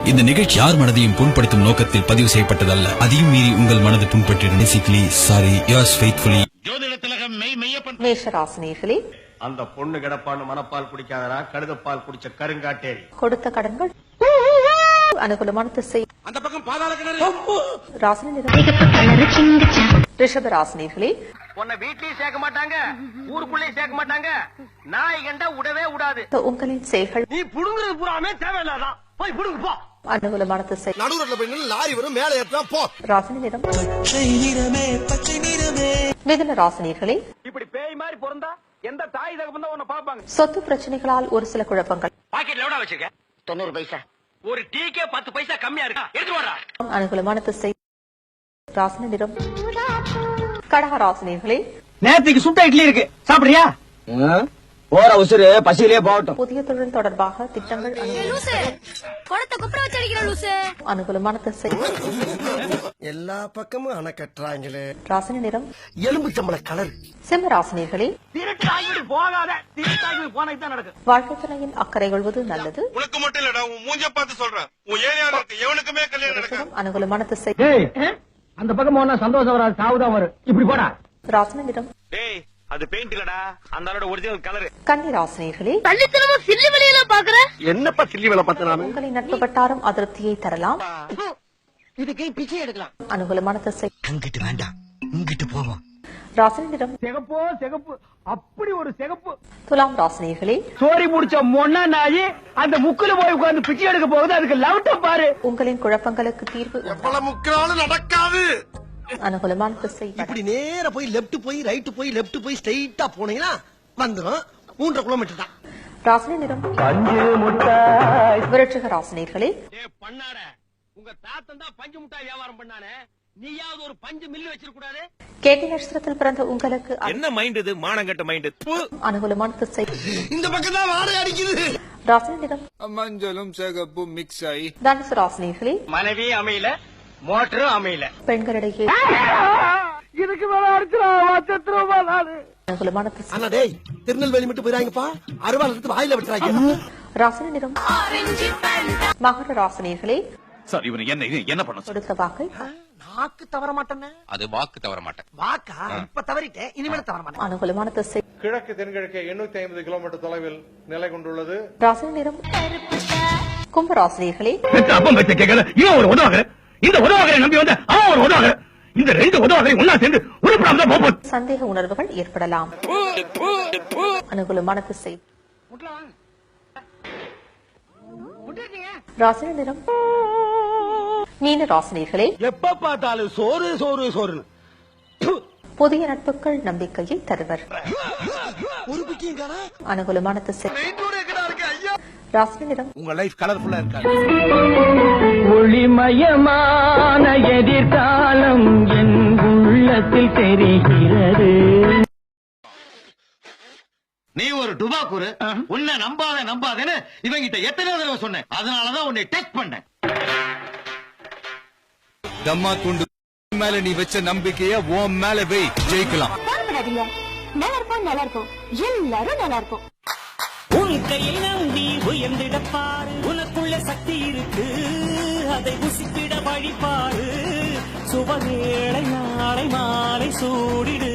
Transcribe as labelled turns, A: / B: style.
A: இந்த நிகழ்ச்சி யார் மனதையும் புண்படுத்தும் நோக்கத்தில் பதிவு செய்யப்பட்டதல்ல. அதையும் மீறி உங்கள் மனது புண்பட்டு சாரி யோர்ஸ் ஃபெய்த்ஃபுல்லி.
B: மேஷராசினியர்களே,
C: அந்த பொண்ணு கிடப்பான்னு மனப்பால் குடிக்காதரா, கழுதப்பால் குடிச்ச கருங்காட்டேரி.
B: கொடுத்த கடன்கள் அனுகூலமான திசை.
C: அந்த பக்கம் பாதாள கிணறு.
B: ராசினி நிறம் ரிஷப ராசினியர்களே,
C: உன்னை வீட்லயும் சேர்க்க மாட்டாங்க, ஊருக்குள்ளேயும் சேர்க்க மாட்டாங்க. நாய் கண்டா விடவே விடாது.
B: உங்களின் செயல்கள்
C: நீ புடுங்குறது பூராமே தேவையில்லாதான். போய் புடுங்கு போ.
B: அனுகூலமான திசை.
C: நடுவுல போய் நின்னு லாரி வரும், மேலே ஏற்றா போ.
B: ராசினி நிறம் மிதுன ராசினியர்களே,
C: இப்படி பேய் மாதிரி பிறந்தா எந்த தாய் தகப்பன் தான் உன்னை பாப்பாங்க.
B: சொத்து பிரச்சனைகளால் ஒரு சில குழப்பங்கள்.
C: பாக்கெட்ல எவ்வளவு வச்சிருக்க? 90 பைசா. ஒரு டீக்கே 10 பைசா கம்மியா இருக்கா? எடுத்து வாடா.
B: அனுகூலமான திசை. ராசினி நிறம் கடக ராசினியர்களே,
C: நேத்துக்கு சுட்ட இட்லி இருக்கு, சாப்பிடுறியா? போற உசுறு பசியிலே போகட்டும்.
B: புதிய தொழில் தொடர்பாக திட்டங்கள் அனுகூலமான திசை.
C: எல்லா பக்கமும் அணை கட்டுறாங்களே.
B: ராசினி நிறம்
C: எலும்பு சம்பள கலர்.
B: சிம்ம ராசினியர்களே,
C: போகாத போனதான் நடக்கும்.
B: வாழ்க்கை துணையின் அக்கறை கொள்வது நல்லது.
D: உனக்கு மட்டும் இல்லடா, உன் மூஞ்ச பார்த்து சொல்றேன். உன் ஏரியால இருக்கு எவனுக்குமே கல்யாணம் நடக்காது.
B: அனுகூலமான திசை.
C: அந்த பக்கம் போனா சந்தோஷம் வராது, சாவுதான் வரும். இப்படி போடா.
B: ராசினி நிறம்
D: டேய், அது பெயிண்ட் இல்லடா, அந்த ஆளோட ஒரிஜினல் கலர்.
B: கன்னி ராசினியர்களே,
C: என்னப்பா சில்லி வேலை பார்த்து நானு.
B: உங்களின் நட்பு வட்டாரம் அதிருப்தியை தரலாம்.
C: இதுக்கு பிச்சை எடுக்கலாம்.
B: அனுகூலமான திசை.
E: அங்கிட்டு வேண்டாம், இங்கிட்டு போவோம்.
B: ராசினி நிறம்
C: சிகப்போ சிகப்பு, அப்படி ஒரு சிகப்பு.
B: துலாம் ராசினியர்களே,
C: சோரி முடிச்ச மொன்னா நாயி அந்த முக்குல போய் உட்கார்ந்து பிச்சை எடுக்க போகுது. அதுக்கு லவுட்டம் பாரு.
B: உங்களின் குழப்பங்களுக்கு தீர்வு
D: எவ்வளவு முக்கினாலும் நடக்காது.
B: அனுகூலமான திசை.
F: இப்படி நேர போய் லெப்ட் போய் ரைட் போய் லெப்ட் போய் ஸ்ட்ரைட்டா போனீங்கன்னா வந்துடும். 3.5 கிலோமீட்டர் தான்.
B: ராசினி நிறம்
C: பஞ்சு முட்டாய்.
B: விருட்சிக ராசினியர்களே,
C: பண்ணார உங்க தாத்தன் தான் பஞ்சு முட்டாய் வியாபாரம் பண்ணானே. நீயாவது ஒரு பஞ்சு மில்லு வச்சிருக்க கூடாது.
B: கேட்டி நட்சத்திரத்தில் பிறந்த உங்களுக்கு
D: என்ன மைண்ட் இது, மானங்கட்ட மைண்ட்.
B: அனுகூலமான திசை.
F: இந்த பக்கம் தான் வாடகை அடிக்குது.
B: ராசினி நிறம்
D: மஞ்சளும் சிகப்பும் மிக்ஸ் ஆகி.
B: தனுசு ராசினியர்களே,
C: மனைவி அமையல, மோட்டரும் அமையல.
B: பெண்களிடையே
C: இதுக்கு மேல அடிச்சிருவா நானு.
B: அனுகூலமான திசை.
F: அண்ணா டேய், திருநெல்வேலி மட்டும் போயிராங்கப்பா. அருவாள் எடுத்து வாயில விட்டுறாங்க.
B: ராசினி நிறம் மகர ராசினியர்களே,
D: சார், இவன் என்ன பண்ண
B: கொடுத்த வாக்கை
F: நாக்கு தவற மாட்டேன்னு.
D: அது வாக்கு தவற மாட்டேன்.
F: வாக்கா இப்ப தவறிட்டேன், இனிமேல தவற மாட்டேன்.
B: அனுகூலமான திசை.
G: கிழக்கு தென்கிழக்கு 850 கிலோமீட்டர் தொலைவில் நிலை கொண்டுள்ளது.
B: ராசினி நிறம் கும்ப ராசினியர்களே,
C: அப்பம் வச்ச கேட்கல. இவன் ஒரு உதவாக, இந்த உதவாக நம்பி வந்த அவன் ஒரு உதவாக. இந்த 2 உதவாக ஒன்னா சேர்ந்து உருப்படாம தான் போகும்.
B: சந்தேக உணர்வுகள் ஏற்படலாம். அனுகூலமான திசை. ராசினி நிறம் மீன ராசினியர்களே,
C: எப்ப பார்த்தாலும் சோறு சோறு சோறுன்னு.
B: புதிய நட்புகள் நம்பிக்கையை தருவர்.
F: ஒரு பிக்கியும் காணா.
B: அனுகூலமான திசை. ராசினி நிறம்
F: உங்க லைஃப் கலர்ஃபுல்லா இருக்காது.
C: ஒளிமயமான எதிர்காலம் என் உள்ளத்தில் தெரிகிறது.
E: நீ ஒரு டுபாக்கூரு, உன்னை நம்பாதேன்னு இவங்கிட்ட எத்தனை தடவை சொன்னேன். அதனாலதான் உன்னை டெஸ்ட் பண்ணேன்.
D: தம்மா துண்டு மேல நீ வச்ச நம்பிக்கைய உன் மேல வை, ஜெயிக்கலாம்.
H: நல்லா இருப்போம், நல்லா இருக்கும், எல்லாரும் நல்லா இருக்கும்.
I: உன் கையை நம்பி உயர்ந்திடப்பாரு, உனக்குள்ள சக்தி இருக்கு, அதை உசிப்பிட வழிபாரு. சுபவேளை நாளை மாலை சூடிடு.